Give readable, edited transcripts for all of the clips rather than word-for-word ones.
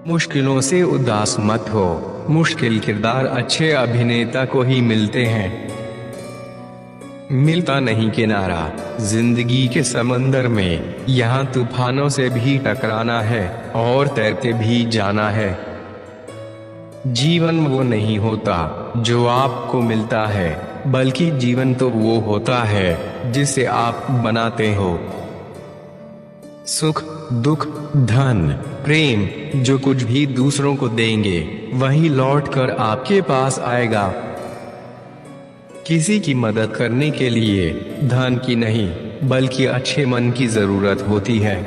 मुश्किलों से उदास मत हो। मुश्किल किरदार अच्छे अभिनेता को ही मिलते हैं, मिलता नहीं किनारा। जिंदगी के समंदर में यहाँ तूफानों से भी टकराना है और तैरते भी जाना है। जीवन वो नहीं होता जो आपको मिलता है, बल्कि जीवन तो वो होता है जिसे आप बनाते हो। सुख, दुख, धन, प्रेम, जो कुछ भी दूसरों को देंगे वही लौट कर आपके पास आएगा। किसी की मदद करने के लिए धन की नहीं, बल्कि अच्छे मन की जरूरत होती है।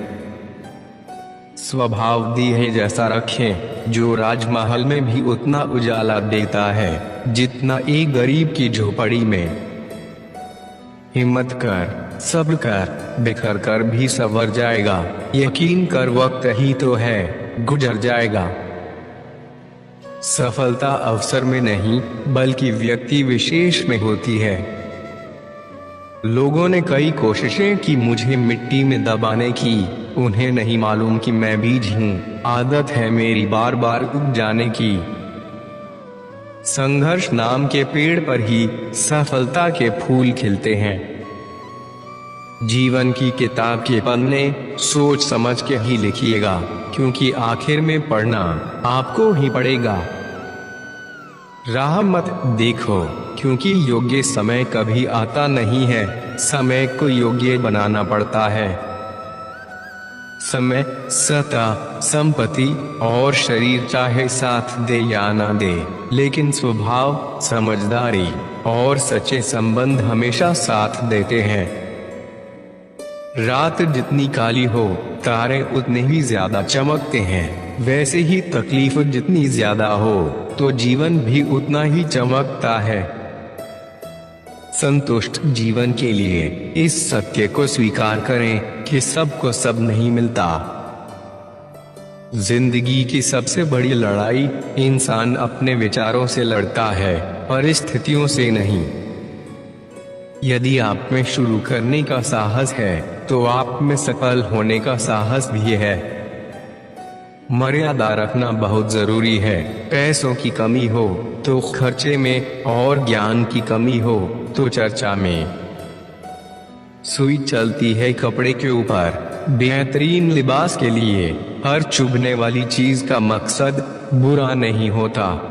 स्वभाव दिए जैसा रखें, जो राजमहल में भी उतना उजाला देता है जितना एक गरीब की झोपड़ी में। हिम्मत कर, सब्र कर, बिखर कर भी संवर जाएगा। यकीन कर, वक्त ही तो है, गुजर जाएगा। सफलता अवसर में नहीं, बल्कि व्यक्ति विशेष में होती है। लोगों ने कई कोशिशें की मुझे मिट्टी में दबाने की, उन्हें नहीं मालूम कि मैं बीज हूँ, आदत है मेरी बार बार उग जाने की। संघर्ष नाम के पेड़ पर ही सफलता के फूल खिलते हैं। जीवन की किताब के पन्ने सोच समझ के ही लिखिएगा, क्योंकि आखिर में पढ़ना आपको ही पड़ेगा। राह मत देखो, क्योंकि योग्य समय कभी आता नहीं है, समय को योग्य बनाना पड़ता है। समय, सत्ता, संपत्ति और शरीर चाहे साथ दे या ना दे, लेकिन स्वभाव, समझदारी और सच्चे संबंध हमेशा साथ देते हैं। रात जितनी काली हो, तारे उतने ही ज्यादा चमकते हैं। वैसे ही तकलीफ जितनी ज्यादा हो, तो जीवन भी उतना ही चमकता है। संतुष्ट जीवन के लिए इस सत्य को स्वीकार करें कि सबको सब नहीं मिलता। जिंदगी की सबसे बड़ी लड़ाई इंसान अपने विचारों से लड़ता है, परिस्थितियों से नहीं। यदि आप में शुरू करने का साहस है, तो आप में सफल होने का साहस भी है। मर्यादा रखना बहुत जरूरी है। पैसों की कमी हो तो खर्चे में, और ज्ञान की कमी हो तो चर्चा में। सुई चलती है कपड़े के ऊपर, बेहतरीन लिबास के लिए। हर चुभने वाली चीज का मकसद बुरा नहीं होता।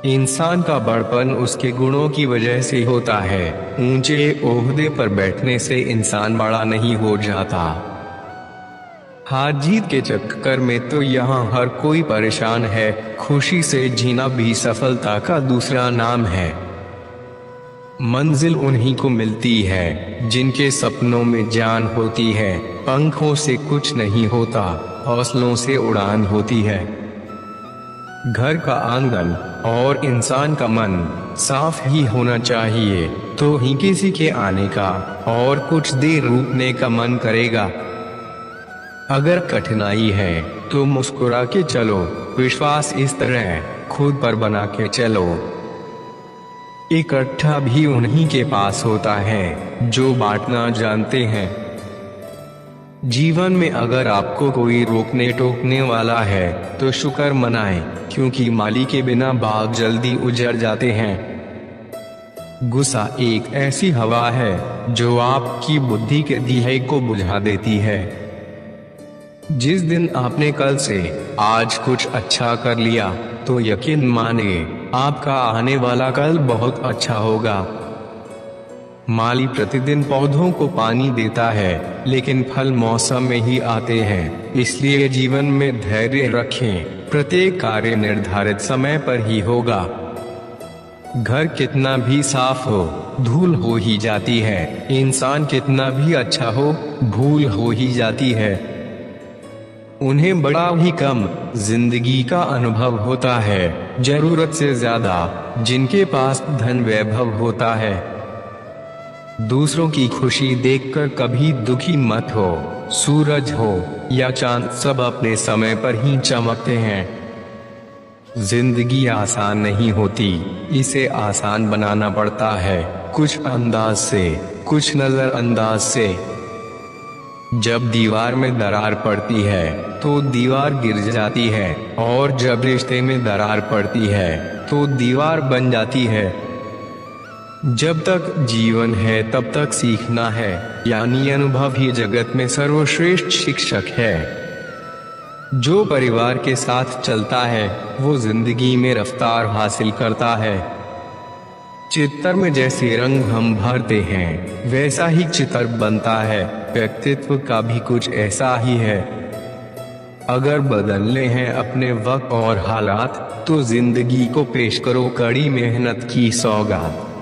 इंसान का बड़पन उसके गुणों की वजह से होता है। ऊंचे ओहदे पर बैठने से इंसान बड़ा नहीं हो जाता। हार जीत के चक्कर में तो यहाँ हर कोई परेशान है। खुशी से जीना भी सफलता का दूसरा नाम है। मंजिल उन्हीं को मिलती है जिनके सपनों में जान होती है। पंखों से कुछ नहीं होता, हौसलों से उड़ान होती है। घर का आंगन और इंसान का मन साफ ही होना चाहिए, तो ही किसी के आने का और कुछ देर रुकने का मन करेगा। अगर कठिनाई है तो मुस्कुरा के चलो, विश्वास इस तरह खुद पर बना के चलो। इकट्ठा भी उन्हीं के पास होता है जो बांटना जानते हैं। जीवन में अगर आपको कोई रोकने टोकने वाला है तो शुक्र मनाएं, क्योंकि माली के बिना बाग जल्दी उजड़ जाते हैं। गुस्सा एक ऐसी हवा है जो आपकी बुद्धि के दिए को बुझा देती है। जिस दिन आपने कल से आज कुछ अच्छा कर लिया, तो यकीन माने आपका आने वाला कल बहुत अच्छा होगा। माली प्रतिदिन पौधों को पानी देता है, लेकिन फल मौसम में ही आते हैं। इसलिए जीवन में धैर्य रखें, प्रत्येक कार्य निर्धारित समय पर ही होगा। घर कितना भी साफ हो, धूल हो ही जाती है। इंसान कितना भी अच्छा हो, भूल हो ही जाती है। उन्हें बड़ा ही कम जिंदगी का अनुभव होता है, जरूरत से ज्यादा जिनके पास धन वैभव होता है। दूसरों की खुशी देखकर कभी दुखी मत हो। सूरज हो या चांद, सब अपने समय पर ही चमकते हैं। जिंदगी आसान नहीं होती, इसे आसान बनाना पड़ता है, कुछ अंदाज से, कुछ नजरअंदाज से। जब दीवार में दरार पड़ती है तो दीवार गिर जाती है, और जब रिश्ते में दरार पड़ती है तो दीवार बन जाती है। जब तक जीवन है तब तक सीखना है, यानी अनुभव ही जगत में सर्वश्रेष्ठ शिक्षक है। जो परिवार के साथ चलता है वो जिंदगी में रफ्तार हासिल करता है। चित्र में जैसे रंग हम भरते हैं वैसा ही चित्र बनता है। व्यक्तित्व का भी कुछ ऐसा ही है। अगर बदलने हैं अपने वक्त और हालात तो जिंदगी को पेश करो कड़ी मेहनत की सौगात।